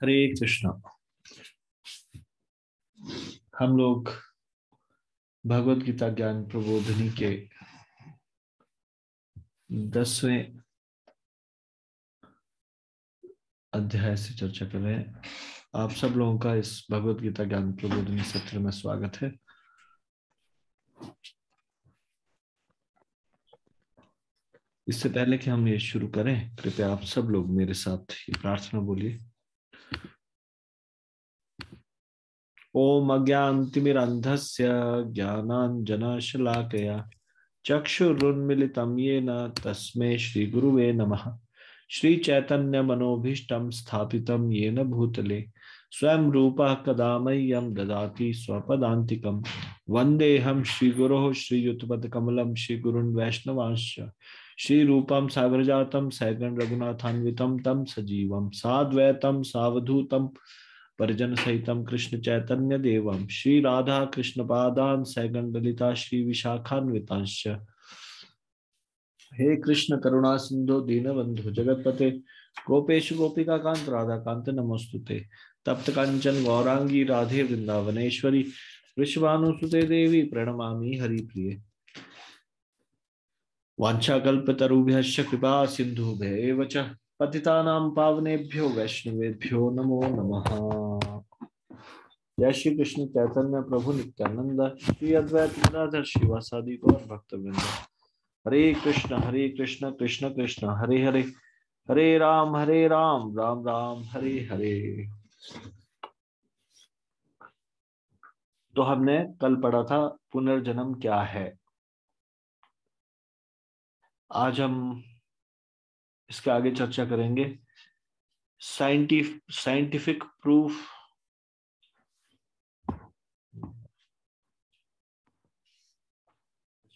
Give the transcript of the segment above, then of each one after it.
हरे कृष्णा। हम लोग भगवत गीता ज्ञान प्रबोधिनी के 10वें अध्याय से चर्चा कर रहे हैं। आप सब लोगों का इस भगवत गीता ज्ञान प्रबोधिनी सत्र में स्वागत है। इससे पहले कि हम ये शुरू करें, कृपया आप सब लोग मेरे साथ ये प्रार्थना बोलिए। ओम अज्ञानतिमिरन्धस्य ज्ञानाञ्जनशलाकया चक्षुरुन्मिलितं येन तस्मै श्रीगुरुवे नमः। श्रीचैतन्यमनोभीष्टं स्थापितं येन भूतले स्वयं रूपः कदा मह्यं ददाति स्वपदान्तिकं। वन्देऽहं श्रीगुरोः श्रीयुतपदकमलं श्रीगुरुन् वैष्णवांश्च श्रीरूपं सागरजातं सैगण रघुनाथान्वितं तं सजीवं साद्वैतं सावधूतं परिजन सहितं कृष्ण चैतन्य देवं श्री राधा कृष्ण पादान सैगण ललिता श्री विशाखान्वितांश्च। हे कृष्ण करुणा सिंधु दीनबंधु जगतपते गोपेश गोपिका कांत राधा कांत नमोस्तुते। तप्त कांचन गौरांगी राधे वृंदावनेश्वरी वृषभानुसुते देवी प्रणमामि हरिप्रिये। वाञ्छाकल्पतरुभ्यश्च कृपा सिन्धुभ्येव च पतितानां पावनेभ्यो वैष्णवेभ्यो नमो नमः। जय श्री कृष्ण चैतन्य प्रभु नित्यानंद श्री अद्वैत गदाधर शिवासादि गौर भक्तवृंद। हरे कृष्ण कृष्ण कृष्ण हरे हरे, हरे राम राम राम हरे हरे। तो हमने कल पढ़ा था पुनर्जन्म क्या है। आज हम इसके आगे चर्चा करेंगे। साइंटिफिक प्रूफ,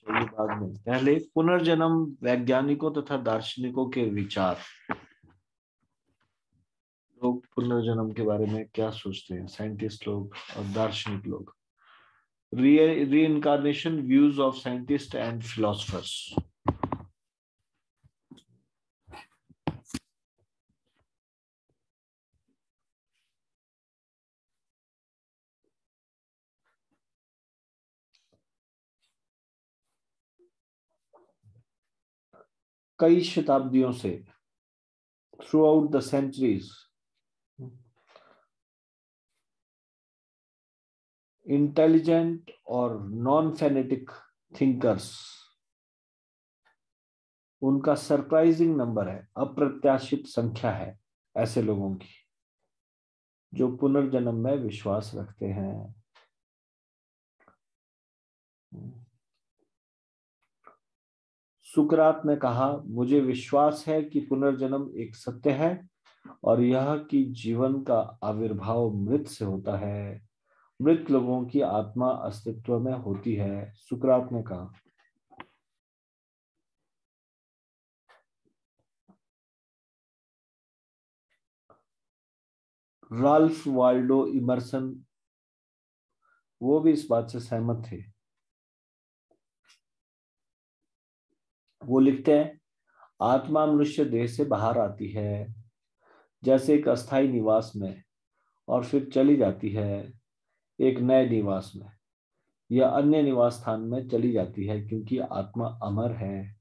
बाद में। पहले पुनर्जन्म, वैज्ञानिकों तथा दार्शनिकों के विचार। लोग पुनर्जन्म के बारे में क्या सोचते हैं, साइंटिस्ट लोग और दार्शनिक लोग। Reincarnation views of scientist and philosophers. कई शताब्दियों से, throughout the centuries, intelligent और नॉन फेनेटिक थिंकर्स, उनका सरप्राइजिंग नंबर है, अप्रत्याशित संख्या है ऐसे लोगों की जो पुनर्जन्म में विश्वास रखते हैं। सुकरात ने कहा, मुझे विश्वास है कि पुनर्जन्म एक सत्य है और यह कि जीवन का आविर्भाव मृत से होता है, मृत लोगों की आत्मा अस्तित्व में होती है। सुकरात ने कहा। राल्फ वाल्डो इमर्सन, वो भी इस बात से सहमत थे। वो लिखते हैं, आत्मा मनुष्य देह से बाहर आती है जैसे एक अस्थायी निवास में और फिर चली जाती है एक नए निवास में या अन्य निवास स्थान में चली जाती है, क्योंकि आत्मा अमर है।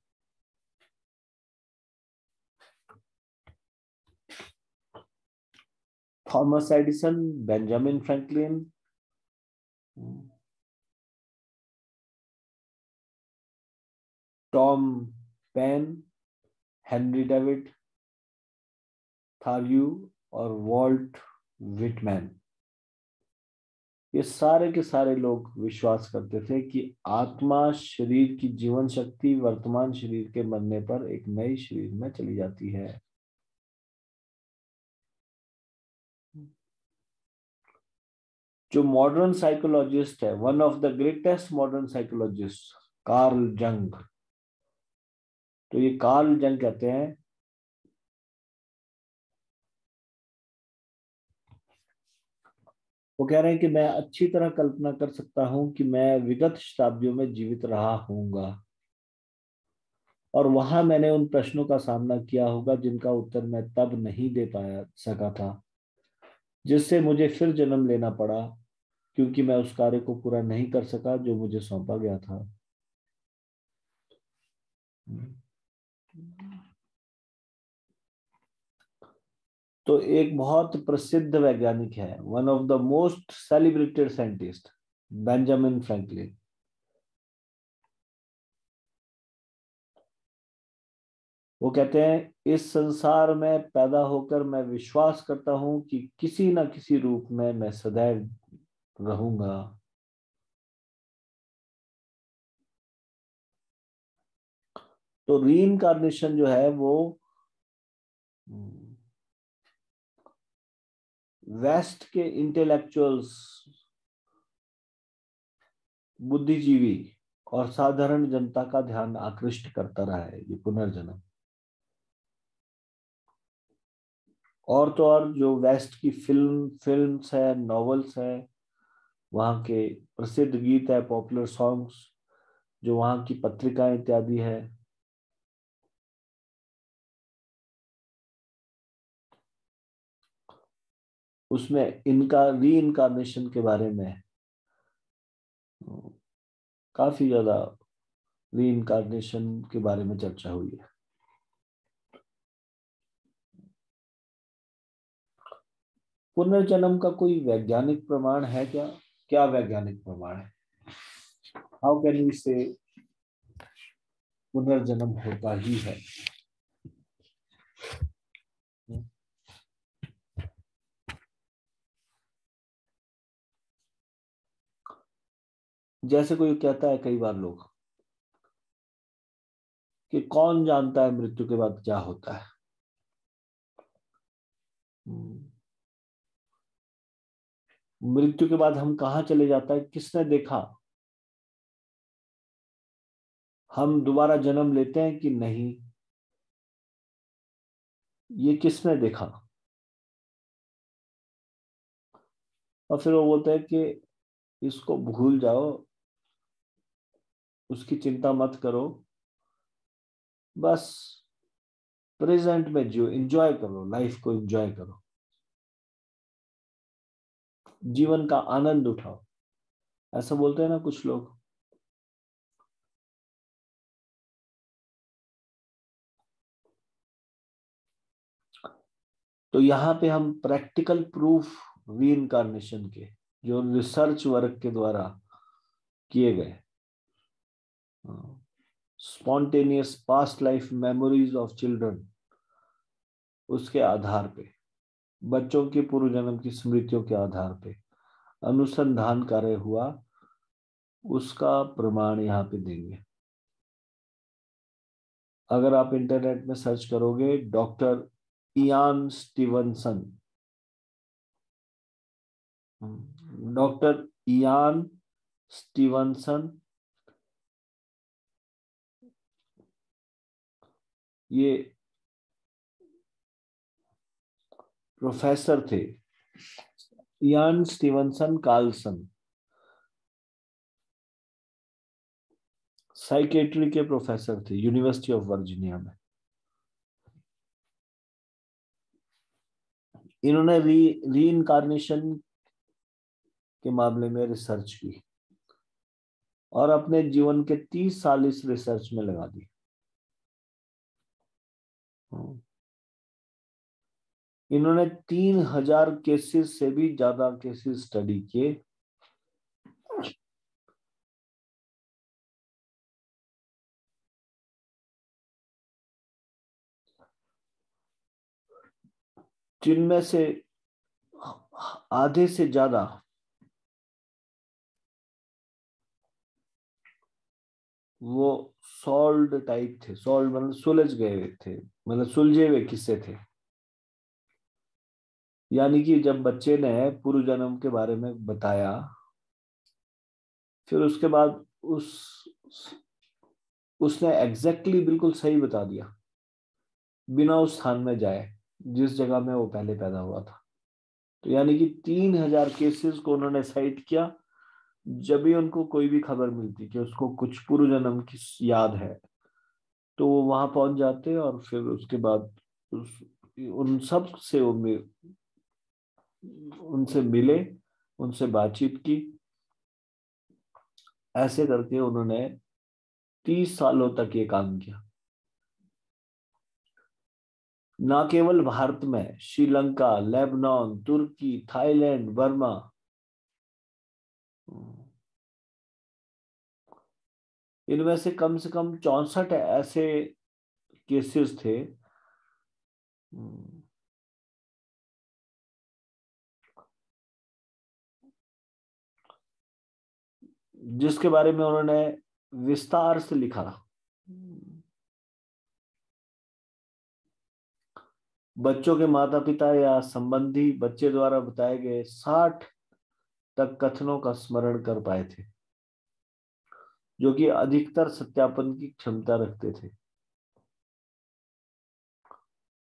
Thomas Edison, Benjamin Franklin, Tom Paine, Henry David Thoreau और वॉल्ट विटमैन, ये सारे के सारे लोग विश्वास करते थे कि आत्मा शरीर की जीवन शक्ति वर्तमान शरीर के मरने पर एक नई शरीर में चली जाती है। जो मॉडर्न साइकोलॉजिस्ट है, one of the greatest modern psychologist, Karl जंग, तो ये कार्ल जंग कहते हैं, वो कह रहे हैं कि मैं अच्छी तरह कल्पना कर सकता हूं कि मैं विगत शताब्दियों में जीवित रहा हूंगा और वहां मैंने उन प्रश्नों का सामना किया होगा जिनका उत्तर मैं तब नहीं दे पाया सका था। जिससे मुझे फिर जन्म लेना पड़ा, क्योंकि मैं उस कार्य को पूरा नहीं कर सका जो मुझे सौंपा गया था। तो एक बहुत प्रसिद्ध वैज्ञानिक है, one of the most celebrated scientist, Benjamin Franklin. वो कहते हैं, इस संसार में पैदा होकर मैं विश्वास करता हूं कि किसी न किसी रूप में मैं सदैव रहूंगा। तो रीइंकार्नेशन जो है वो वेस्ट के इंटेलेक्चुअल्स, बुद्धिजीवी और साधारण जनता का ध्यान आकृष्ट करता रहा है, ये पुनर्जन्म। और तो और जो वेस्ट की फिल्म्स है, नॉवेल्स है, वहाँ के प्रसिद्ध गीत है, पॉपुलर सॉन्ग्स, जो वहाँ की पत्रिकाएं इत्यादि है, उसमें इनका री इनकारनेशन के बारे में काफी ज्यादा री इनकारनेशन के बारे में चर्चा हुई है। पुनर्जन्म का कोई वैज्ञानिक प्रमाण है क्या? क्या वैज्ञानिक प्रमाण है? हाउ कैन वी से पुनर्जन्म होता ही है? जैसे कोई कहता है कई बार लोग कि कौन जानता है मृत्यु के बाद क्या होता है। मृत्यु के बाद हम कहाँ चले जाता है, किसने देखा? हम दोबारा जन्म लेते हैं कि नहीं, ये किसने देखा? और फिर वो बोलते हैं कि इसको भूल जाओ, उसकी चिंता मत करो, बस प्रेजेंट में जियो, एंजॉय करो, लाइफ को एंजॉय करो, जीवन का आनंद उठाओ, ऐसा बोलते हैं ना कुछ लोग। तो यहाँ पे हम प्रैक्टिकल प्रूफ री इनकारनेशन के, जो रिसर्च वर्क के द्वारा किए गए, spontaneous past life memories of children, उसके आधार पे, बच्चों के पूर्व जन्म की स्मृतियों के आधार पे अनुसंधान कार्य हुआ, उसका प्रमाण यहाँ पे देंगे। अगर आप इंटरनेट में सर्च करोगे doctor Ian Stevenson, doctor Ian Stevenson, ये प्रोफेसर थे, इयान स्टीवनसन कार्लसन, साइकेट्री के प्रोफेसर थे यूनिवर्सिटी ऑफ वर्जीनिया में। इन्होंने री इनकारनेशन के मामले में रिसर्च की और अपने जीवन के 30 साल इस रिसर्च में लगा दिए। इन्होंने 3000 केसेस से भी ज्यादा केसेस स्टडी किए, जिनमें से आधे से ज्यादा वो सॉल्व्ड टाइप थे। सॉल्व मतलब सुलझ गए थे, मतलब सुलझे हुए किस्से थे। यानी कि जब बच्चे ने पूर्व जन्म के बारे में बताया, फिर उसके बाद उसने एग्जैक्टली बिल्कुल सही बता दिया, बिना उस स्थान में जाए जिस जगह में वो पहले पैदा हुआ था। तो यानी कि 3000 केसेस को उन्होंने साइट किया। जब भी उनको कोई भी खबर मिलती कि उसको कुछ पूर्व जन्म की याद है, तो वो वहां पहुंच जाते और फिर उसके बाद उन सब से वो उनसे मिले, उनसे बातचीत की। ऐसे करके उन्होंने 30 सालों तक ये काम किया। न केवल भारत में, श्रीलंका, लेबनान, तुर्की, थाईलैंड, बर्मा, इनमें से कम 64 ऐसे केसेस थे जिसके बारे में उन्होंने विस्तार से लिखा। बच्चों के माता पिता या संबंधी बच्चे द्वारा बताए गए 60 तक कथनों का स्मरण कर पाए थे, जो कि अधिकतर सत्यापन की क्षमता रखते थे,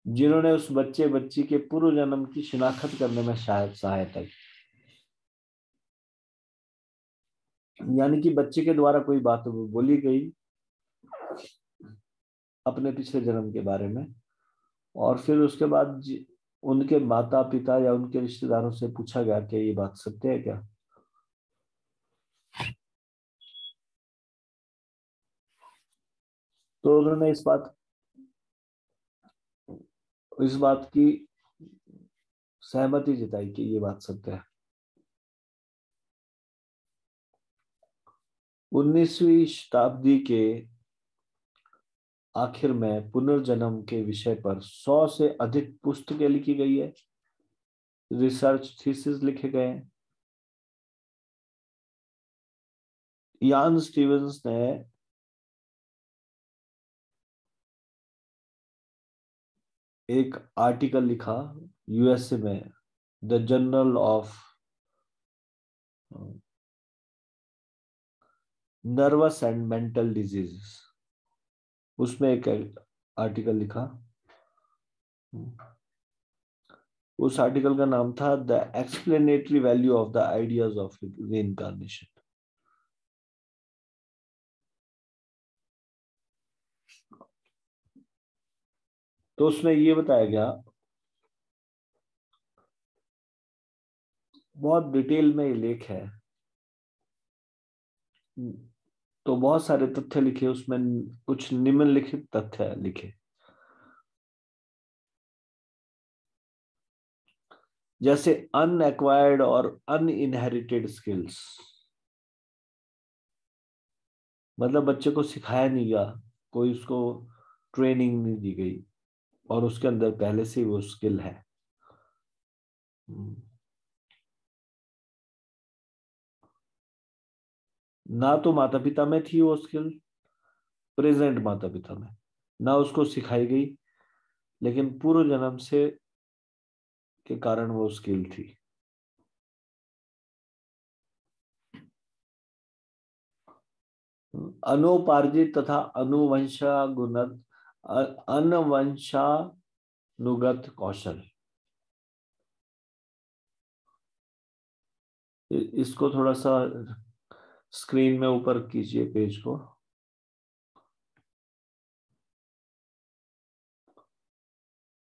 जिन्होंने उस बच्चे बच्ची के पूर्व जन्म की शिनाख्त करने में शायद सहायता की। यानी कि बच्चे के द्वारा कोई बात बोली गई अपने पिछले जन्म के बारे में, और फिर उसके बाद उनके माता पिता या उनके रिश्तेदारों से पूछा गया कि ये बात सत्य है क्या। तो उन्होंने इस बात की सहमति जताई कि ये बात सत्य है। 19वीं शताब्दी के आखिर में पुनर्जन्म के विषय पर 100 से अधिक पुस्तकें लिखी गई है, रिसर्च थीसिस लिखे गए हैं। यान स्टीवंस ने एक आर्टिकल लिखा यूएसए में, the journal of nervous and mental diseases, उसमें एक आर्टिकल लिखा। उस आर्टिकल का नाम था the explanatory value of the ideas of reincarnation. तो उसमें ये बताया गया, बहुत डिटेल में ये लेख है, तो बहुत सारे तथ्य लिखे उसमें, कुछ निम्नलिखित तथ्य लिखे। जैसे अनएक्वायर्ड और अनइनहेरिटेड स्किल्स, मतलब बच्चे को सिखाया नहीं गया, कोई उसको ट्रेनिंग नहीं दी गई और उसके अंदर पहले से वो स्किल है। ना तो माता पिता में थी वो स्किल, प्रेजेंट माता पिता में ना उसको सिखाई गई, लेकिन पूर्व जन्म से के कारण वो स्किल थी। अनुपार्जित तथा अनुवंशानुगत कौशल। इसको थोड़ा सा स्क्रीन में ऊपर कीजिए पेज को।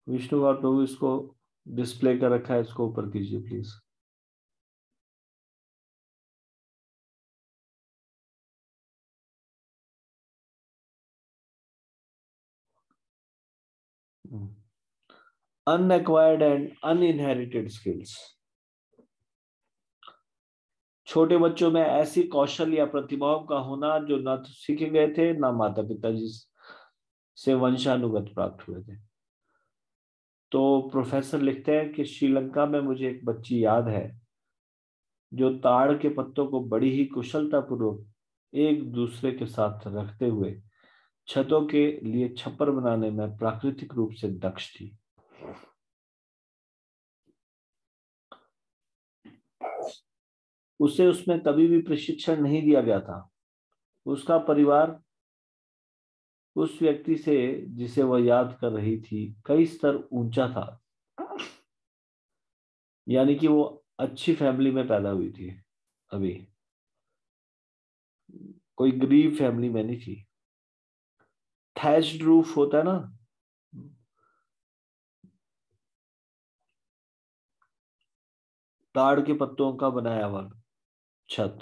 विष्णु का प्रभु इसको डिस्प्ले कर रखा है, इसको ऊपर कीजिए please. Unacquired and uninherited skills. छोटे बच्चों में ऐसी कौशल या प्रतिभाओं का होना जो न तो सीखे गए थे, ना माता पिता जी से वंशानुगत प्राप्त हुए थे। तो प्रोफेसर लिखते हैं कि श्रीलंका में मुझे एक बच्ची याद है जो ताड़ के पत्तों को बड़ी ही कुशलता पूर्वक एक दूसरे के साथ रखते हुए छतों के लिए छप्पर बनाने में प्राकृतिक रूप से दक्ष थी। उसे उसमें कभी भी प्रशिक्षण नहीं दिया गया था। उसका परिवार उस व्यक्ति से जिसे वह याद कर रही थी कई स्तर ऊंचा था, यानी कि वो अच्छी फैमिली में पैदा हुई थी, अभी कोई गरीब फैमिली में नहीं थी। थैच्ड रूफ होता है ना, ताड़ के पत्तों का बनाया हुआ छत,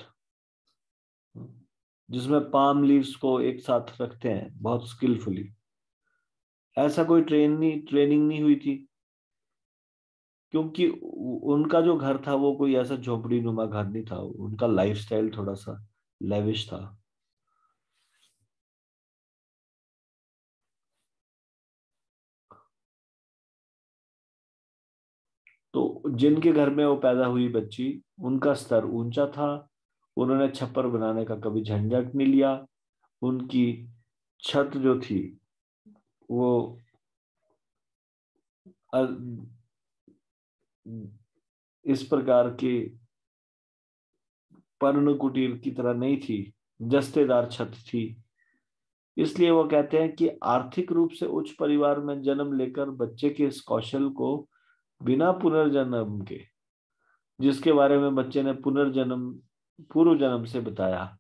जिसमें पाम लीव्स को एक साथ रखते हैं बहुत स्किलफुली। ऐसा कोई ट्रेनिंग नहीं हुई थी, क्योंकि उनका जो घर था वो कोई ऐसा झोपड़ी नुमा घर नहीं था, उनका लाइफस्टाइल थोड़ा सा लेविश था। तो जिनके घर में वो पैदा हुई बच्ची, उनका स्तर ऊंचा था, उन्होंने छप्पर बनाने का कभी झंझट नहीं लिया। उनकी छत जो थी वो इस प्रकार की पर्ण कुटीर की तरह नहीं थी, जस्तेदार छत थी। इसलिए वो कहते हैं कि आर्थिक रूप से उच्च परिवार में जन्म लेकर बच्चे के इस कौशल को बिना पुनर्जन्म के, जिसके बारे में बच्चे ने पुनर्जन्म पूर्व जन्म से बताया,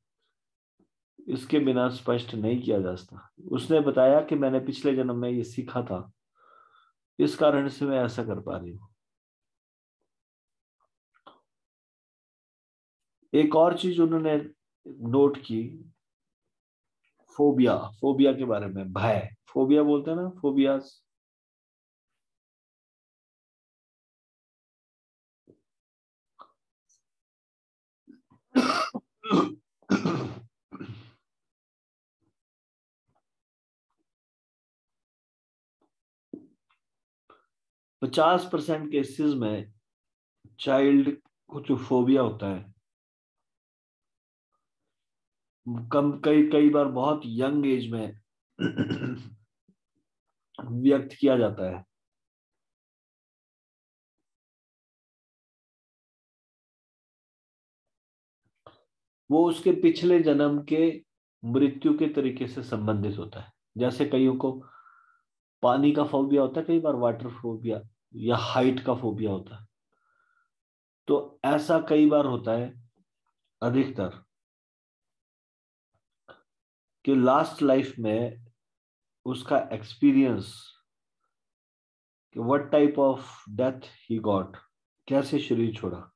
इसके बिना स्पष्ट नहीं किया जा सकता। उसने बताया कि मैंने पिछले जन्म में ये सीखा था, इस कारण से मैं ऐसा कर पा रही हूँ। एक और चीज उन्होंने नोट की, फोबिया। फोबिया के बारे में, भय, फोबिया बोलते हैं ना, फोबियाज। 50% केसेस में चाइल्ड को जो फोबिया होता है, कम कई कई बार बहुत यंग एज में व्यक्त किया जाता है। वो उसके पिछले जन्म के मृत्यु के तरीके से संबंधित होता है। जैसे कईयों को पानी का फोबिया होता है, कई बार वाटर फोबिया, या हाइट का फोबिया होता है। तो ऐसा कई बार होता है, अधिकतर, कि लास्ट लाइफ में उसका एक्सपीरियंस, कि what type of death he got, कैसे शरीर छोड़ा।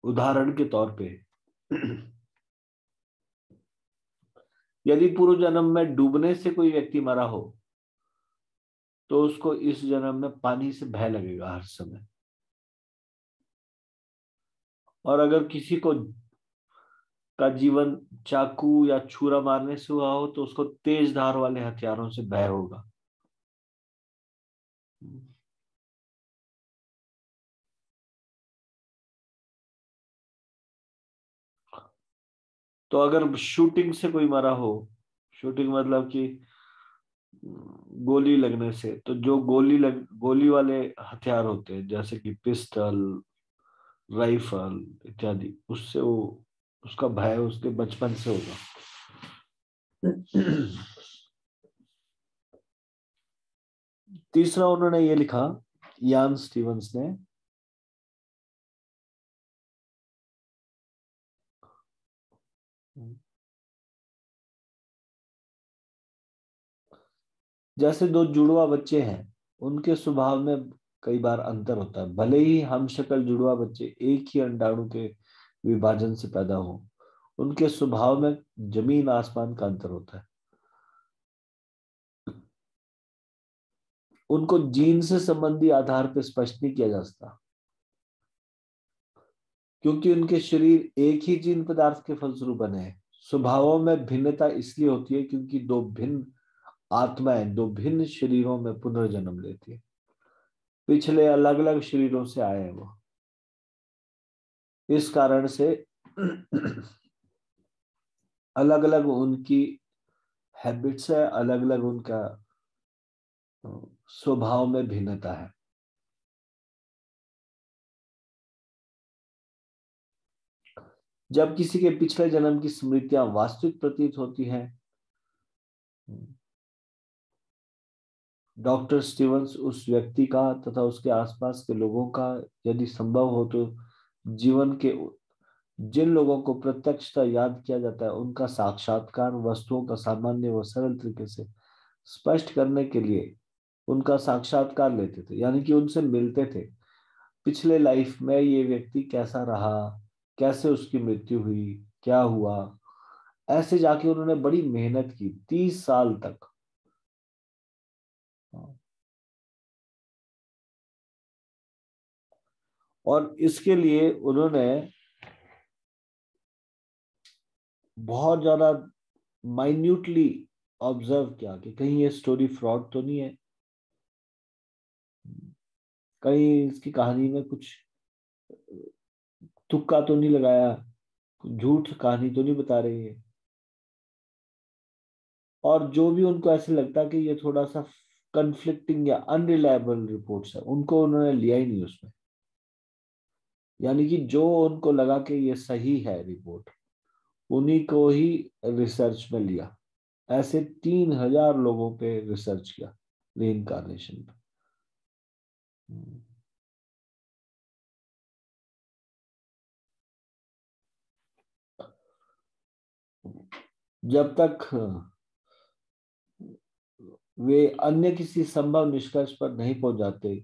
उदाहरण के तौर पे, यदि पूर्व जन्म में डूबने से कोई व्यक्ति मरा हो, तो उसको इस जन्म में पानी से भय लगेगा हर समय। और अगर किसी को का जीवन चाकू या छुरा मारने से हुआ हो, तो उसको तेज धार वाले हथियारों से भय होगा। तो अगर शूटिंग से कोई मरा हो, शूटिंग मतलब कि गोली लगने से, तो जो गोली वाले हथियार होते हैं, जैसे कि पिस्टल, राइफल इत्यादि, उससे वो, उसका भय उसके बचपन से होगा। तीसरा उन्होंने ये लिखा, यान स्टीवंस ने, जैसे दो जुड़वा बच्चे हैं, उनके स्वभाव में कई बार अंतर होता है। भले ही हम शक्ल जुड़वा बच्चे एक ही अंडाणु के विभाजन से पैदा हो, उनके स्वभाव में जमीन आसमान का अंतर होता है। उनको जीन से संबंधी आधार पर स्पष्ट नहीं किया जा सकता, क्योंकि उनके शरीर एक ही जीन पदार्थ के फलस्वरूप बने हैं। स्वभावों में भिन्नता इसलिए होती है क्योंकि दो भिन्न आत्माएं दो भिन्न शरीरों में पुनर्जन्म लेती है। पिछले अलग अलग शरीरों से आए हैं वो, इस कारण से अलग अलग उनकी हैबिट्स है, अलग अलग उनका स्वभाव में भिन्नता है। जब किसी के पिछले जन्म की स्मृतियां वास्तविक प्रतीत होती हैं, डॉक्टर स्टीवंस उस व्यक्ति का तथा उसके आसपास के लोगों का, यदि संभव हो तो जीवन के जिन लोगों को प्रत्यक्षता याद किया जाता है, उनका साक्षात्कार वस्तुओं का सामान्य व सरल तरीके से स्पष्ट करने के लिए उनका साक्षात्कार लेते थे, यानी कि उनसे मिलते थे। पिछले लाइफ में ये व्यक्ति कैसा रहा, कैसे उसकी मृत्यु हुई, क्या हुआ। ऐसे जाके उन्होंने बड़ी मेहनत की 30 साल तक। और इसके लिए उन्होंने बहुत ज्यादा माइन्यूटली ऑब्जर्व किया कि कहीं ये स्टोरी फ्रॉड तो नहीं है, कहीं इसकी कहानी में कुछ तुक्का तो नहीं लगाया, झूठ कहानी तो नहीं बता रही है। और जो भी उनको ऐसे लगता कि ये थोड़ा सा कंफ्लिक्टिंग या अनरिलायबल रिपोर्ट्स है, उनको उन्होंने लिया ही नहीं उसमें। यानी कि जो उनको लगा कि ये सही है रिपोर्ट, उन्हीं को ही रिसर्च में लिया। ऐसे 3,000 लोगों पे रिसर्च किया रीइंकार्नेशन पे। जब तक वे अन्य किसी संभव निष्कर्ष पर नहीं पहुंच जाते,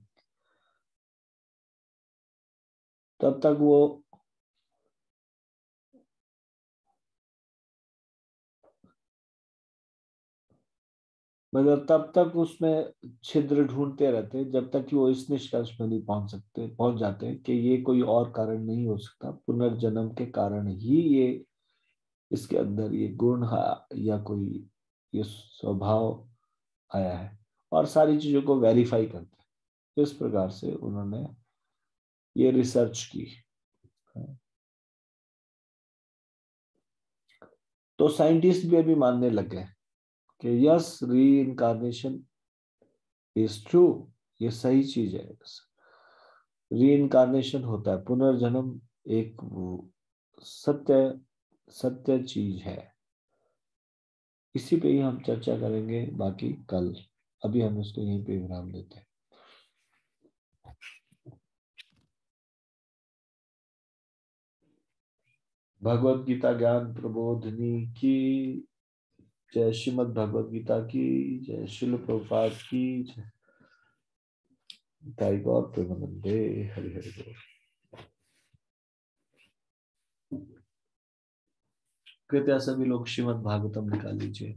तब तक वो मतलब तब तक उसमें छिद्र ढूंढते रहते, जब तक कि वो इस निष्कर्ष में नहीं पहुंच जाते कि ये कोई और कारण नहीं हो सकता, पुनर्जन्म के कारण ही ये इसके अंदर ये गुण या कोई ये स्वभाव आया है। और सारी चीजों को वेरीफाई करते हैं। इस प्रकार से उन्होंने ये रिसर्च की। तो साइंटिस्ट भी अभी मानने लग गए कि यस, री इनकारनेशन इज ट्रू, ये सही चीज है। री इनकारनेशन होता है, पुनर्जन्म एक सत्य सत्य चीज है। इसी पे ही हम चर्चा करेंगे बाकी कल। अभी हम इसको यहीं पे विराम देते हैं। भगवत गीता ज्ञान प्रबोधिनी की जय, श्रीमद् भगवत गीता की जय, शिल प्रभुपाद की जय, ताई गौर प्रेमानंदे, हरि हरि बोल। कृपया सभी लोग श्रीमद् भागवतम निकाल लीजिए।